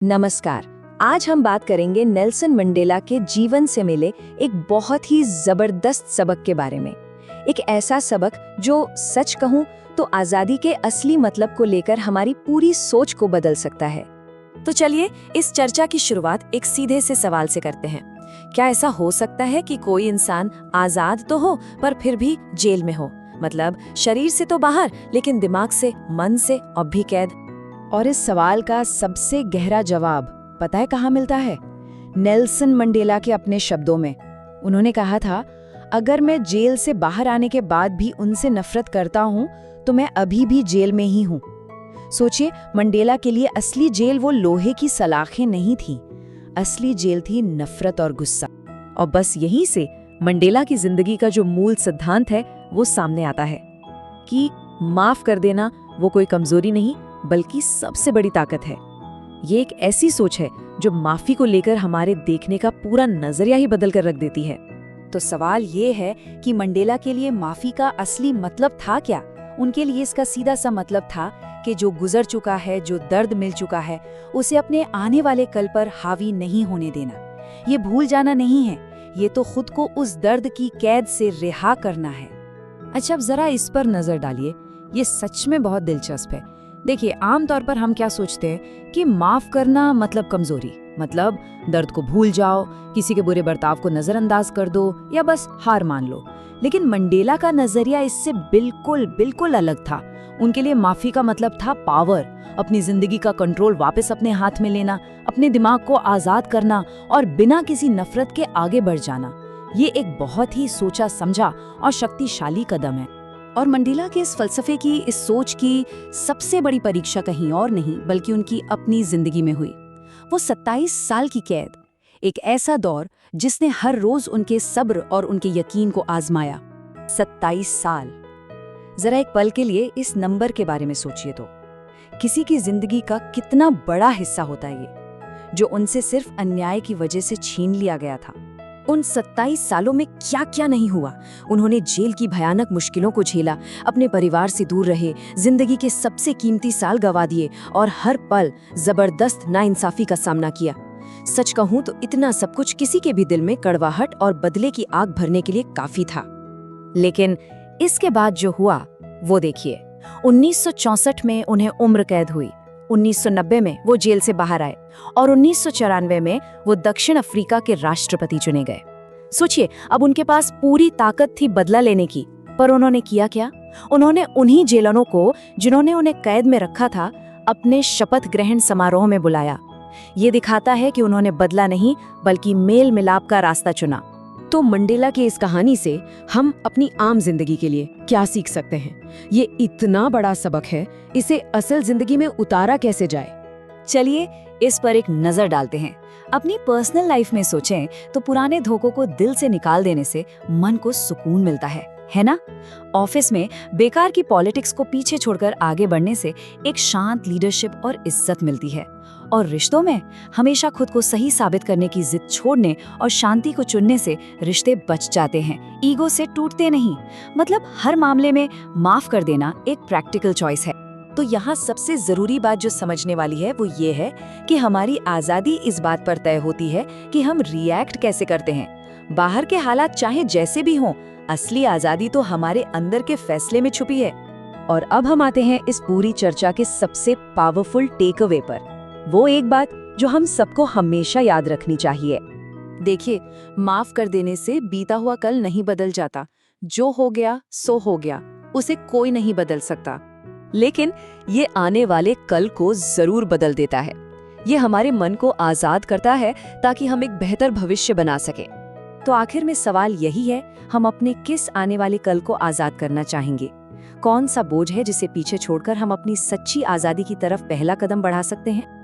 नमस्कार। आज हम बात करेंगे नेल्सन मंडेला के जीवन से मिले एक बहुत ही जबरदस्त सबक के बारे में। एक ऐसा सबक जो सच कहूं तो आजादी के असली मतलब को लेकर हमारी पूरी सोच को बदल सकता है। तो चलिए इस चर्चा की शुरुआत एक सीधे से सवाल से करते हैं। क्या ऐसा हो सकता है कि कोई इंसान आजाद तो हो पर फिर भी जेल में हो? मतलब शरीर से तो बाहर लेकिन दिमाग से, मन से अब भी कैद। और इस सवाल का सबसे गहरा जवाब पता है कहाँ मिलता है? नेल्सन मंडेला के अपने शब्दों में। उन्होंने कहा था, अगर मैं जेल से बाहर आने के बाद भी उनसे नफरत करता हूँ तो मैं अभी भी जेल में ही हूँ। सोचिए, मंडेला के लिए असली जेल वो लोहे की सलाखें नहीं थी, असली जेल थी नफरत और गुस्सा। और बस यहीं से मंडेला की जिंदगी का जो मूल सिद्धांत है वो सामने आता है कि माफ कर देना वो कोई कमजोरी नहीं बल्कि सबसे बड़ी ताकत है। ये एक ऐसी सोच है जो माफी को लेकर हमारे देखने का पूरा नजरिया ही बदल कर रख देती है। तो सवाल ये है कि मंडेला के लिए माफी का असली मतलब था क्या? उनके लिए इसका सीधा सा मतलब था कि जो गुजर चुका है, जो दर्द मिल चुका है, उसे अपने आने वाले कल पर हावी नहीं होने देना। ये भूल जाना नहीं है, ये तो खुद को उस दर्द की कैद से रिहा करना है। अच्छा, अब जरा इस पर नजर डालिए, ये सच में बहुत दिलचस्प है। देखिए, आमतौर पर हम क्या सोचते हैं कि माफ करना मतलब कमजोरी, मतलब दर्द को भूल जाओ, किसी के बुरे बर्ताव को नजरअंदाज कर दो या बस हार मान लो। लेकिन मंडेला का नजरिया इससे बिल्कुल अलग था। उनके लिए माफी का मतलब था पावर, अपनी जिंदगी का कंट्रोल वापस अपने हाथ में लेना, अपने दिमाग को आजाद करना और बिना किसी नफरत के आगे बढ़ जाना। ये एक बहुत ही सोचा समझा और शक्तिशाली कदम है। और मंडेला के इस फलसफे की, इस सोच की सबसे बड़ी परीक्षा कहीं और नहीं बल्कि उनकी अपनी जिंदगी में हुई। वो 27 साल की कैद, एक ऐसा दौर जिसने हर रोज उनके सब्र और उनके यकीन को आजमाया। 27 साल। जरा एक पल के लिए इस नंबर के बारे में सोचिए तो किसी की जिंदगी का कितना बड़ा हिस्सा होता है ये, जो उनसे सिर्फ अन्याय की वजह से छीन लिया गया था। उन 27 सालों में क्या क्या नहीं हुआ। उन्होंने जेल की भयानक मुश्किलों को झेला, अपने परिवार से दूर रहे, जिंदगी के सबसे कीमती साल गंवा दिए और हर पल जबरदस्त नाइंसाफी का सामना किया। सच कहूं तो इतना सब कुछ किसी के भी दिल में कड़वाहट और बदले की आग भरने के लिए काफी था। लेकिन इसके बाद जो हुआ वो देखिए। 1964 में उन्हें उम्र कैद हुई, 1990 में वो जेल से बाहर आए और 1994 में वो दक्षिण अफ्रीका के राष्ट्रपति चुने गए। सोचिए, अब उनके पास पूरी ताकत थी बदला लेने की, पर उन्होंने किया क्या? उन्होंने उन्हीं जेलरों को जिन्होंने उन्हें कैद में रखा था अपने शपथ ग्रहण समारोह में बुलाया। ये दिखाता है कि उन्होंने बदला नहीं बल्कि मेल मिलाप का रास्ता चुना। तो मंडेला की इस कहानी से हम अपनी आम जिंदगी के लिए क्या सीख सकते हैं? ये इतना बड़ा सबक है, इसे असल जिंदगी में उतारा कैसे जाए? चलिए इस पर एक नजर डालते हैं। अपनी पर्सनल लाइफ में सोचें तो पुराने धोखों को दिल से निकाल देने से मन को सुकून मिलता है ना? ऑफिस में बेकार की पॉलिटिक्स को पीछे छोड़कर आगे बढ़ने से एक शांत लीडरशिप और इज्जत मिलती है। और रिश्तों में हमेशा खुद को सही साबित करने की जिद छोड़ने और शांति को चुनने से रिश्ते बच जाते हैं, ईगो से टूटते नहीं। मतलब हर मामले में माफ कर देना एक प्रैक्टिकल चॉइस है। तो यहाँ सबसे जरूरी बात जो समझने वाली है वो ये है कि हमारी आजादी इस बात पर तय होती है कि हम रिएक्ट कैसे करते हैं। बाहर के हालात चाहे जैसे भी हों, असली आजादी तो हमारे अंदर के फैसले में छुपी है। और अब हम आते हैं इस पूरी चर्चा के सबसे पावरफुल टेक अवे पर, वो एक बात जो हम सबको हमेशा याद रखनी चाहिए। देखिए, माफ कर देने से बीता हुआ कल नहीं बदल जाता। जो हो गया सो हो गया, उसे कोई नहीं बदल सकता। लेकिन ये आने वाले कल को जरूर बदल देता है। ये हमारे मन को आजाद करता है ताकि हम एक बेहतर भविष्य बना सके। तो आखिर में सवाल यही है, हम अपने किस आने वाले कल को आजाद करना चाहेंगे? कौन सा बोझ है जिसे पीछे छोड़कर हम अपनी सच्ची आजादी की तरफ पहला कदम बढ़ा सकते हैं?